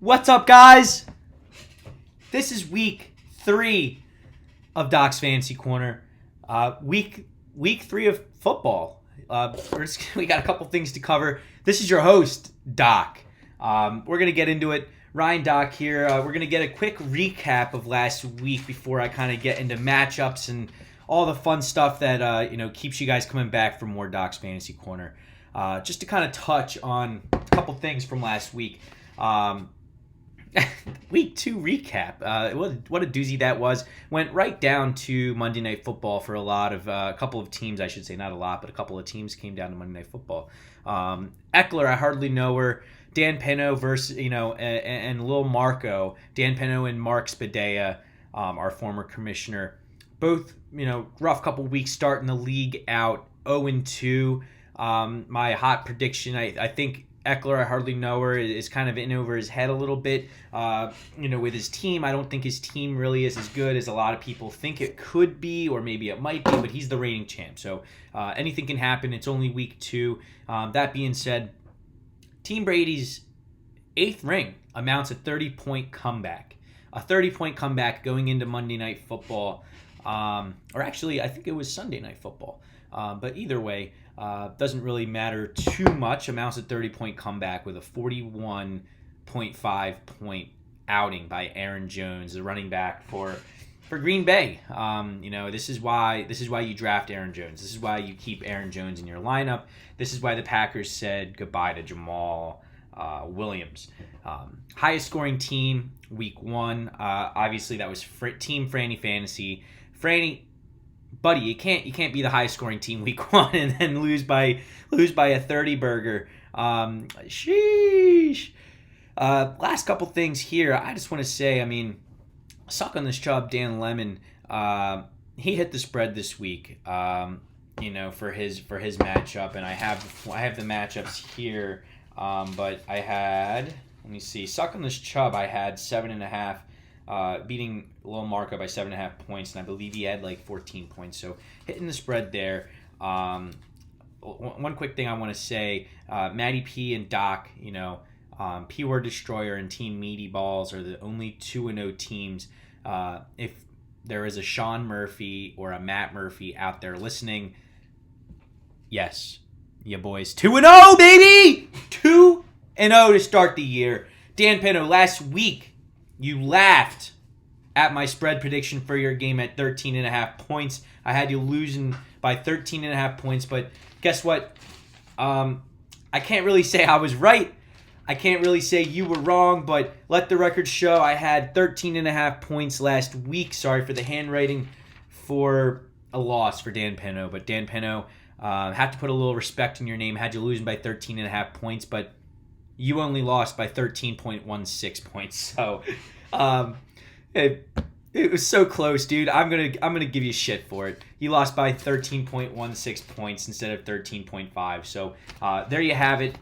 What's up, guys? This is week 3 of Doc's Fantasy Corner. Week 3 of football. We got a couple things to cover. This is your host, Doc. We're going to get into it. Ryan Doc here. We're going to get a quick recap of last week before I kind of get into matchups and all the fun stuff that keeps you guys coming back for more Doc's Fantasy Corner. Just to kind of touch on a couple things from last week. Week 2 recap. What a doozy that was. Went right down to Monday Night Football for a couple of teams, I should say. Not a lot, but a couple of teams came down to Monday Night Football. Eckler, I hardly know her. Dan Peno versus, and Lil Marco. Dan Peno and Mark Spadea, our former commissioner. Both, rough couple weeks starting the league out 0-2. My hot prediction, I think Eckler, I hardly know her, is kind of in over his head a little bit. With his team, I don't think his team really is as good as a lot of people think it could be, or maybe it might be, but he's the reigning champ. So anything can happen. It's only week 2. That being said, Team Brady's 8th ring amounts a 30-point comeback. A 30-point comeback going into Monday Night Football. Or actually, I think it was Sunday Night Football. But either way, doesn't really matter too much. Amounts a 30-point comeback with a 41.5 point outing by Aaron Jones, the running back for Green Bay. This is why you draft Aaron Jones. This is why you keep Aaron Jones in your lineup. This is why the Packers said goodbye to Jamal Williams. Highest scoring team week 1. Obviously that was Team Franny Fantasy. Franny, buddy, you can't be the highest scoring team week 1 and then lose by a 30 burger. Sheesh. Last couple things here. I just want to say, suck on this job, Dan Lemon. He hit the spread this week. For his matchup, and I have the matchups here. But I had, let me see, suck on this Chubb. I had 7.5. Beating Lil Marco by 7.5 points, and I believe he had like 14 points. So hitting the spread there. One quick thing I want to say: Matty P and Doc, P Word Destroyer and Team Meaty Balls are the only 2-0 teams. If there is a Sean Murphy or a Matt Murphy out there listening, yes, you boys, 2-0, baby, 2-0 to start the year. Dan Peno, last week you laughed at my spread prediction for your game at 13.5 points. I had you losing by 13.5 points, but guess what? I can't really say I was right. I can't really say you were wrong, but let the record show I had 13.5 points last week. Sorry for the handwriting, for a loss for Dan Peno. But Dan Peno, have to put a little respect in your name. Had you losing by 13.5 points, but you only lost by 13.16 points. So it was so close, dude. I'm gonna give you shit for it. You lost by 13.16 points instead of 13.5. So there you have it.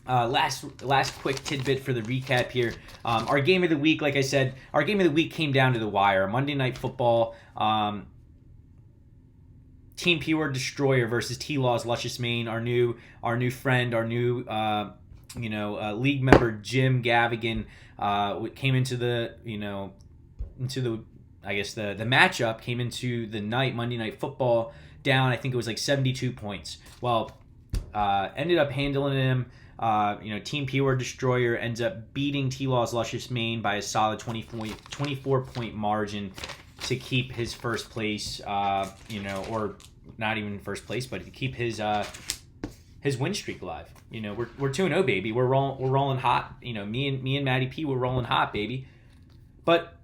Last quick tidbit for the recap here. Our game of the week, like I said, came down to the wire. Monday Night Football. Team P Word Destroyer versus T-Law's Luscious Mane. Our new friend, our new league member Jim Gavigan came into the matchup, came into the Monday Night Football down. I think it was like 72 points. Well, ended up handling him. Team P Word Destroyer ends up beating T-Law's Luscious Mane by a solid 24 point margin to keep his first place, or not even first place, but to keep his win streak alive. We're 2-0, baby. We're rolling hot. Me and Matty P, we're rolling hot, baby. But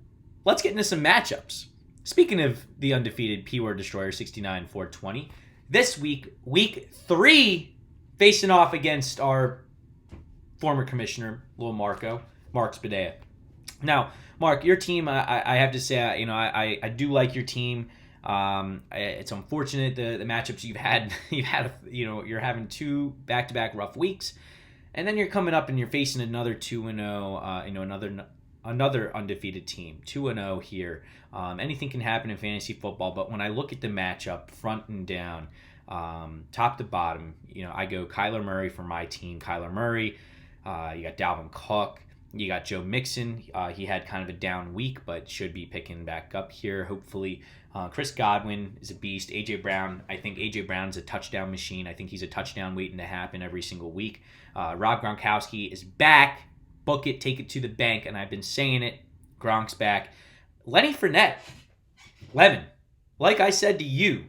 let's get into some matchups. Speaking of the undefeated P Word Destroyer 69-420, this week, week 3, facing off against our former commissioner, Lil Marco, Mark Spadea. Now, Mark, your team, I have to say, I do like your team. It's unfortunate the matchups you've had. You're having 2 back-to-back rough weeks, and then you're coming up and you're facing another 2-0. Another undefeated team, 2-0 here. Anything can happen in fantasy football, but when I look at the matchup, front and down, top to bottom, I go Kyler Murray for my team. Kyler Murray. You got Dalvin Cook. You got Joe Mixon. He had kind of a down week, but should be picking back up here, hopefully. Chris Godwin is a beast. A.J. Brown, I think A.J. Brown is a touchdown machine. I think he's a touchdown waiting to happen every single week. Rob Gronkowski is back. Book it, take it to the bank, and I've been saying it. Gronk's back. Lenny Fournette, Lemon, like I said to you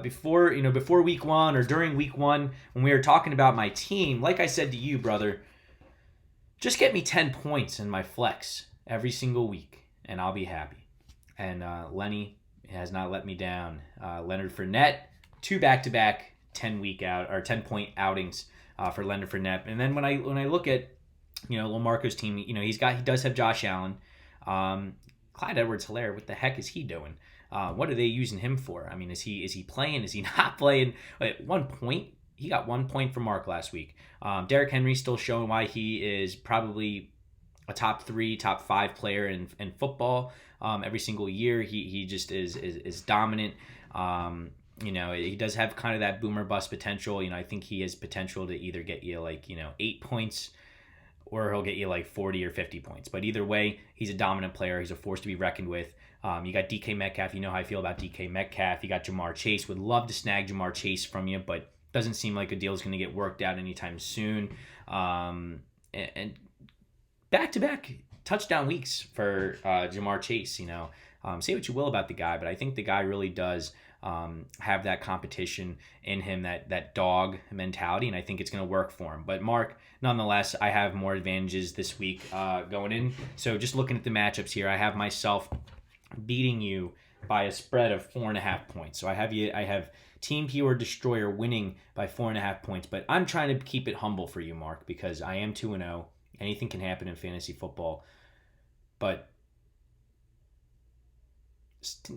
before week one or during week one when we were talking about my team, like I said to you, brother, just get me 10 points in my flex every single week, and I'll be happy. And Lenny has not let me down. Leonard Fournette, 2 back-to-back 10-point outings for Leonard Fournette. And then when I look at Lamarco's team, he does have Josh Allen, Clyde Edwards-Helaire. What the heck is he doing? What are they using him for? I mean, is he playing? Is he not playing? At 1 point, he got 1 point from Mark last week. Derrick Henry still showing why he is probably a top 3, top 5 player in football. Every single year, he just is dominant. He does have kind of that boomer bust potential. I think he has potential to either get you 8 points, or he'll get you 40 or 50 points. But either way, he's a dominant player. He's a force to be reckoned with. You got DK Metcalf. You know how I feel about DK Metcalf. You got Jamar Chase. Would love to snag Jamar Chase from you, but doesn't seem like a deal is going to get worked out anytime soon. And back-to-back touchdown weeks for Jamar Chase. Say what you will about the guy, but I think the guy really does have that competition in him, that dog mentality, and I think it's going to work for him. But Mark, nonetheless, I have more advantages this week going in. So just looking at the matchups here, I have myself beating you by a spread of 4.5 points. So I have Team Keyword Destroyer winning by 4.5 points, but I'm trying to keep it humble for you, Mark, because I am 2-0. Anything can happen in fantasy football, but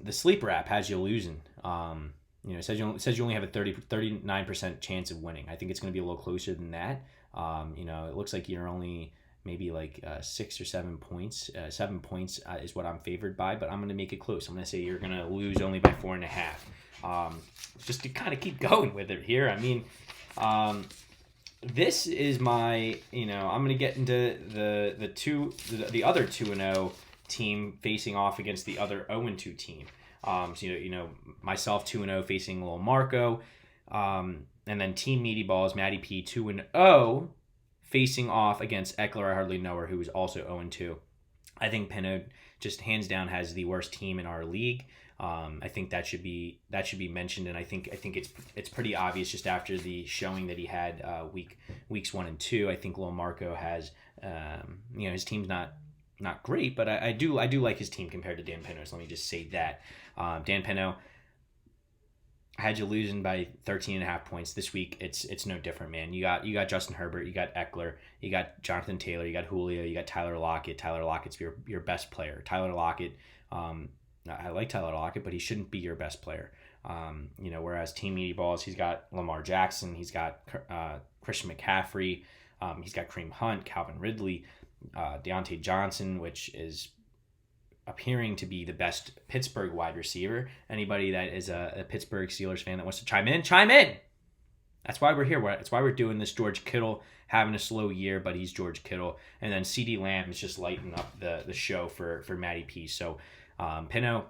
the sleeper app has you losing. It says you only have a 39% chance of winning. I think it's going to be a little closer than that. It looks like you're only maybe 6 or 7 points. 7 points is what I'm favored by, but I'm going to make it close. I'm going to say you're going to lose only by 4.5. Just to kind of keep going with it here. I mean, this is my, I'm going to get into the other 2-0 team facing off against the other 0-2 team. Myself 2-0 facing Lil Marco, and then Team Meaty Balls, Matty P 2-0 facing off against Eckler, I hardly know her, who is also 0-2. I think Pinot just hands down has the worst team in our league. I think that should be mentioned, and I think it's pretty obvious just after the showing that he had weeks 1 and 2. I think Lil Marco has his team's not great, but I do like his team compared to Dan Pino. So let me just say that. Dan Pino, I had you losing by 13.5 points this week. It's no different, man. You got Justin Herbert, you got Eckler, you got Jonathan Taylor, you got Julio, you got Tyler Lockett. Tyler Lockett's your best player. Tyler Lockett, I like Tyler Lockett, but he shouldn't be your best player. Whereas Team Meaty Balls, he's got Lamar Jackson, he's got Christian McCaffrey, he's got Kareem Hunt, Calvin Ridley, Deontay Johnson, which is appearing to be the best Pittsburgh wide receiver. Anybody that is a Pittsburgh Steelers fan that wants to chime in. That's why we're here. That's why we're doing this. George Kittle having a slow year, but he's George Kittle. And then CeeDee Lamb is just lighting up the show for Matty P. So, Pino,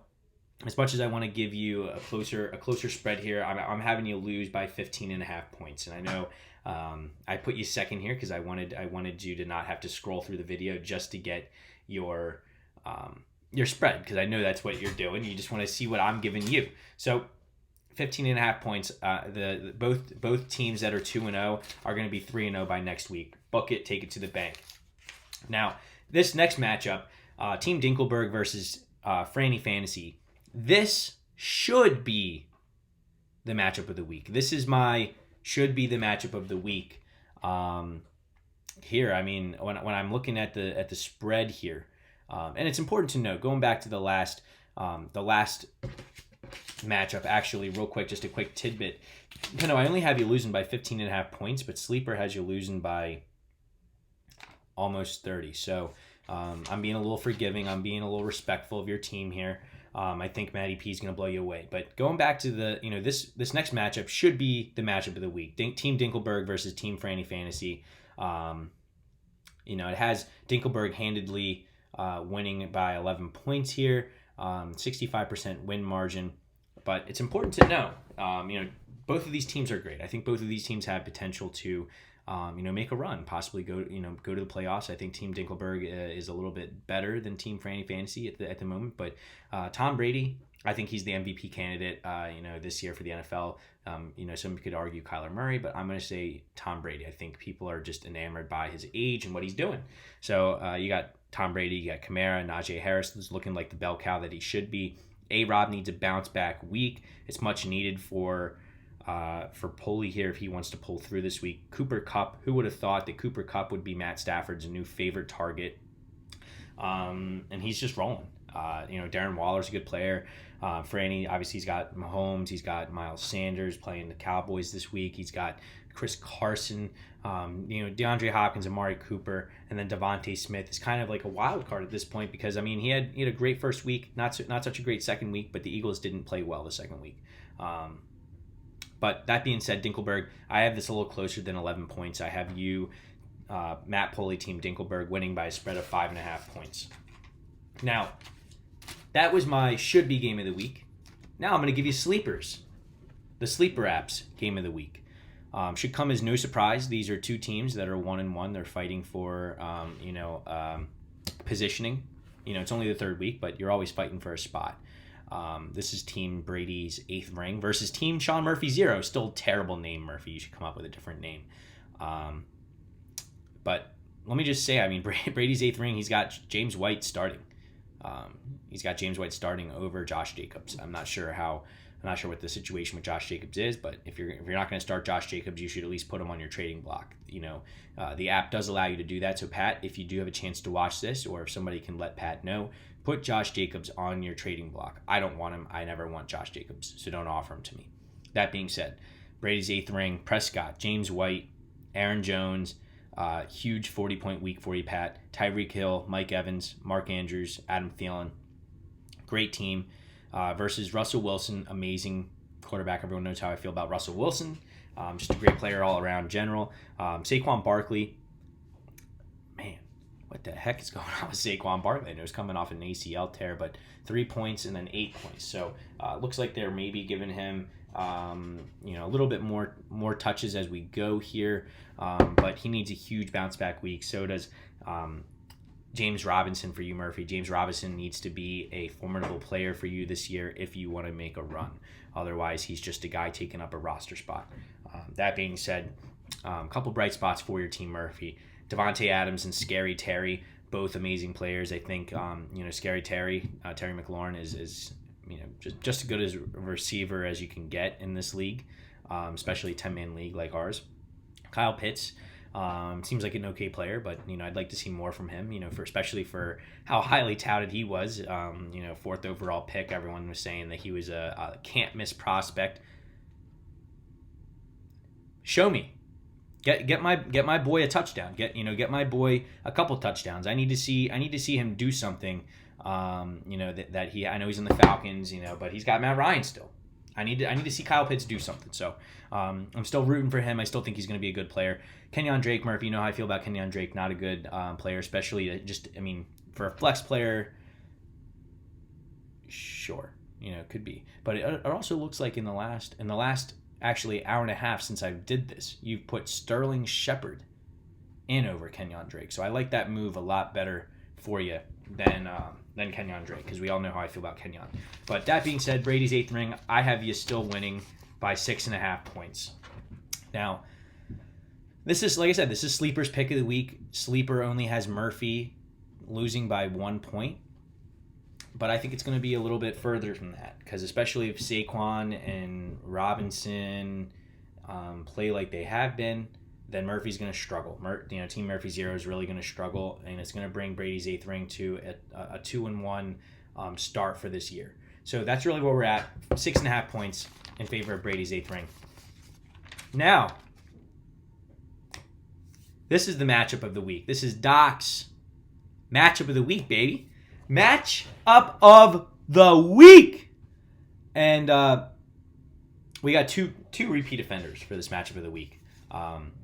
as much as I want to give you a closer spread here, I'm having you lose by 15.5 points. And I know I put you second here because I wanted you to not have to scroll through the video just to get your spread, because I know that's what you're doing. You just want to see what I'm giving you. So 15.5 points. Both teams that are 2-0 are going to be 3-0 by next week. Book it, take it to the bank. Now, this next matchup, Team Dinkelberg versus Franny Fantasy. This should be the matchup of the week. This is should be the matchup of the week. Here, I mean, when I'm looking at the spread here, and it's important to note, going back to the last matchup, actually, real quick, just a quick tidbit. I only have you losing by 15.5 points, but Sleeper has you losing by almost 30. So I'm being a little forgiving. I'm being a little respectful of your team here. I think Matty P is going to blow you away. But going back to this next matchup should be the matchup of the week. Team Dinkelberg versus Team Franny Fantasy. It has Dinkelberg handedly winning by 11 points here, 65% win margin. But it's important to know, both of these teams are great. I think both of these teams have potential to, make a run, possibly go to the playoffs. I think Team Dinkelberg is a little bit better than Team Franny Fantasy at the moment. But Tom Brady, I think he's the MVP candidate, this year for the NFL. Some could argue Kyler Murray, but I'm going to say Tom Brady. I think people are just enamored by his age and what he's doing. So you got Tom Brady, you got Kamara, Najee Harris is looking like the bell cow that he should be. A-Rob needs a bounce back week. It's much needed for Pulley here if he wants to pull through this week. Cooper Kupp, who would have thought that Cooper Kupp would be Matt Stafford's new favorite target? And he's just rolling. Darren Waller's a good player. Franny, obviously, he's got Mahomes. He's got Miles Sanders playing the Cowboys this week. He's got Chris Carson, DeAndre Hopkins, Amari Cooper, and then Devontae Smith is kind of like a wild card at this point because, he had a great first week, not such a great second week, but the Eagles didn't play well the second week. But that being said, Dinkelberg, I have this a little closer than 11 points. I have you, Matt Pulley, Team Dinkelberg, winning by a spread of 5.5 points. Now, that was my should-be game of the week. Now I'm going to give you sleepers. The sleeper apps game of the week. Should come as no surprise. These are two teams that are 1-1. They're fighting for, positioning. It's only the third week, but you're always fighting for a spot. This is Team Brady's 8th ring versus Team Sean Murphy 0. Still a terrible name, Murphy. You should come up with a different name. But let me just say, Brady's 8th ring, he's got James White starting. He's got James White starting over Josh Jacobs. I'm not sure what the situation with Josh Jacobs is, but if you're not going to start Josh Jacobs, you should at least put him on your trading block. The app does allow you to do that. So Pat, if you do have a chance to watch this, or if somebody can let Pat know, put Josh Jacobs on your trading block. I don't want him. I never want Josh Jacobs, so don't offer him to me. That being said, Brady's 8th ring, Prescott, James White, Aaron Jones, huge 40-point week for you, Pat. Tyreek Hill, Mike Evans, Mark Andrews, Adam Thielen. Great team. Versus Russell Wilson, amazing quarterback. Everyone knows how I feel about Russell Wilson. Just a great player all around general. Saquon Barkley. Man, what the heck is going on with Saquon Barkley? I know he's coming off an ACL tear, but 3 points and then 8 points. So looks like they're maybe giving him a little bit more touches as we go here. But he needs a huge bounce back week. So does James Robinson for you, Murphy. James Robinson needs to be a formidable player for you this year if you want to make a run. Otherwise, he's just a guy taking up a roster spot. That being said, a couple bright spots for your team, Murphy. Devontae Adams and Scary Terry, both amazing players. I think Scary Terry, Terry McLaurin is just as good as a receiver as you can get in this league, especially a 10-man league like ours. Kyle Pitts. Seems like an okay player, but I'd like to see more from him. Especially for how highly touted he was. 4th overall pick. Everyone was saying that he was a can't miss prospect. Show me, get my boy a touchdown. Get my boy a couple touchdowns. I need to see him do something. That he. I know he's in the Falcons. But he's got Matt Ryan still. I need to see Kyle Pitts do something. So I'm still rooting for him. I still think he's going to be a good player. Kenyon Drake, Murphy, you know how I feel about Kenyon Drake. Not a good player, especially for a flex player. Sure, could be. But it also looks like in the last actually hour and a half since I did this, you've put Sterling Shepard in over Kenyon Drake. So I like that move a lot better for you than Kenyon Drake, because we all know how I feel about Kenyon. But that being said, Brady's 8th ring, I have you still winning by 6.5 points. Now, this is, like I said, this is Sleeper's pick of the week. Sleeper only has Murphy losing by 1 point. But I think it's going to be a little bit further from that, because especially if Saquon and Robinson play like they have been, then Murphy's going to struggle. Team Murphy 0 is really going to struggle, and it's going to bring Brady's 8th ring to a 2-1 start for this year. So that's really where we're at. 6.5 points in favor of Brady's 8th ring. Now, this is the matchup of the week. This is Doc's matchup of the week, baby. Matchup of the week. And we got two repeat offenders for this matchup of the week.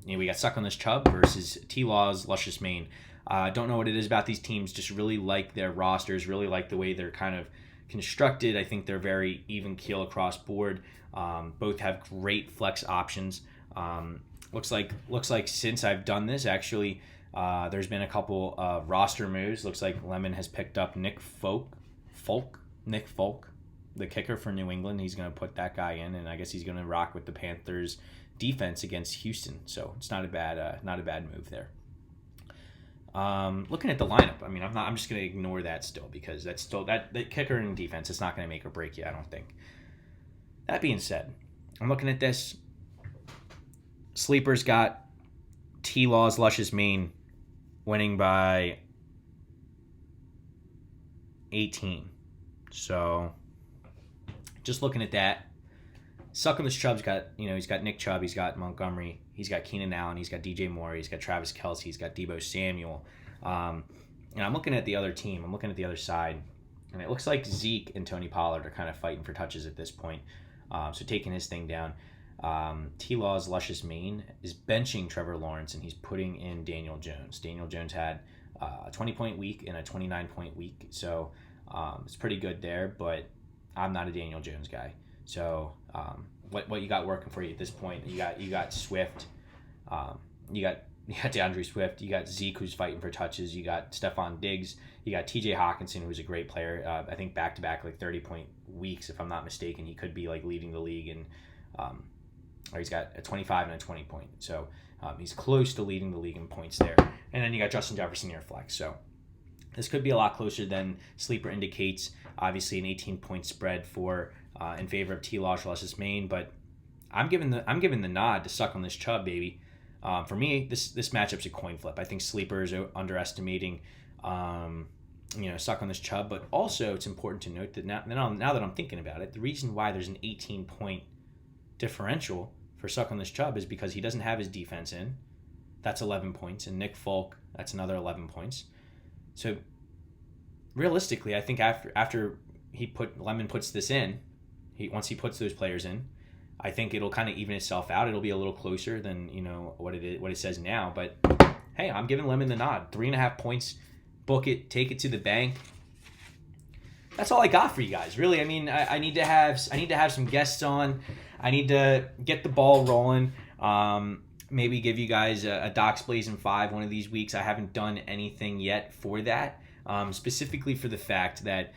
We got Suck on This Chubb versus T-Law's Luscious Mane. Don't know what it is about these teams. Just really like their rosters. Really like the way they're kind of constructed. I think they're very even keel across board. Both have great flex options. Looks like since I've done this, actually, there's been a couple roster moves. Looks like Lemon has picked up Nick Folk, the kicker for New England. He's going to put that guy in, and I guess he's going to rock with the Panthers defense against Houston. So it's not a bad move there. Looking at the lineup, I mean, I'm just going to ignore that still, because that's still that the kicker and defense. It's not going to make or break you, I don't think. That being said, I'm looking at this. Sleeper's got T-Law's Luscious Mane winning by 18. So just looking at that. Suck on This Chubb's got, he's got Nick Chubb, he's got Montgomery, he's got Keenan Allen, he's got DJ Moore, he's got Travis Kelce, he's got Deebo Samuel. And I'm looking at the other team. I'm looking at the other side. And it looks like Zeke and Tony Pollard are kind of fighting for touches at this point. So taking his thing down. T-Law's Luscious Mane is benching Trevor Lawrence, and he's putting in Daniel Jones. Daniel Jones had a 20-point week and a 29-point week. So it's pretty good there, but I'm not a Daniel Jones guy. So what you got working for you at this point? You got Swift, you got DeAndre Swift, you got Zeke, who's fighting for touches, you got Stephon Diggs, you got TJ Hawkinson, who's a great player. I think back-to-back like 30-point weeks, if I'm not mistaken. He could be like leading the league, and or he's got a 25 and a 20-point. So he's close to leading the league in points there. And then you got Justin Jefferson in your flex. So this could be a lot closer than Sleeper indicates. Obviously, an 18-point spread for in favor of T-Law's Luscious Mane, but I'm giving the nod to Suck on This Chubb, baby. For me, this matchup's a coin flip. I think Sleeper is underestimating, Suck on This Chubb, but also it's important to note that now that I'm thinking about it, the reason why there's an 18-point differential for Suck on This Chubb is because he doesn't have his defense in. That's 11 points, and Nick Folk, that's another 11 points. So realistically, I think after Lemon puts this in, once he puts those players in, I think it'll kind of even itself out. It'll be a little closer than what it says now. But hey, I'm giving Lemon the nod. 3.5 points, book it, take it to the bank. That's all I got for you guys. Really, I mean, I need to have some guests on. I need to get the ball rolling. Maybe give you guys a Doc's Blazing 5 one of these weeks. I haven't done anything yet for that, specifically for the fact that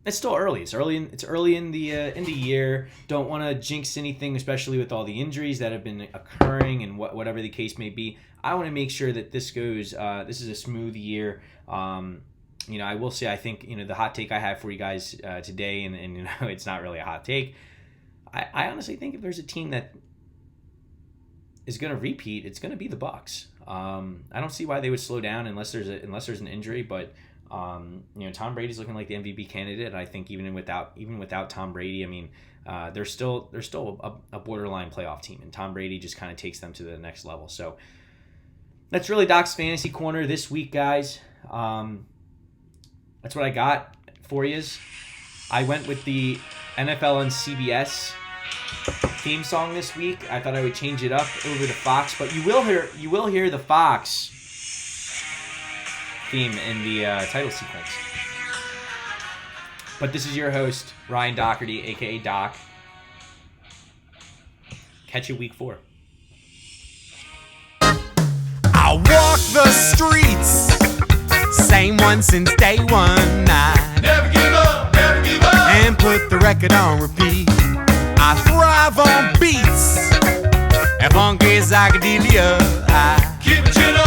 it's still early. It's early in the year. Don't want to jinx anything, especially with all the injuries that have been occurring and whatever the case may be. I want to make sure that this goes. This is a smooth year. I will say, I think the hot take I have for you guys today, and it's not really a hot take. I honestly think if there's a team that is going to repeat, it's going to be the Bucs. I don't see why they would slow down unless there's an injury, but. Tom Brady's looking like the MVP candidate. And I think even without Tom Brady, I mean, they're still a borderline playoff team, and Tom Brady just kind of takes them to the next level. So that's really Doc's Fantasy Corner this week, guys. That's what I got for you. I went with the NFL on CBS theme song this week. I thought I would change it up over to Fox, but you will hear the Fox theme in the title sequence. But this is your host, Ryan Doherty, aka Doc. Catch you week 4. I walk the streets, same one since day one. I never give up, and put the record on repeat. I thrive on beats, and funky psychedelia. I keep it chill.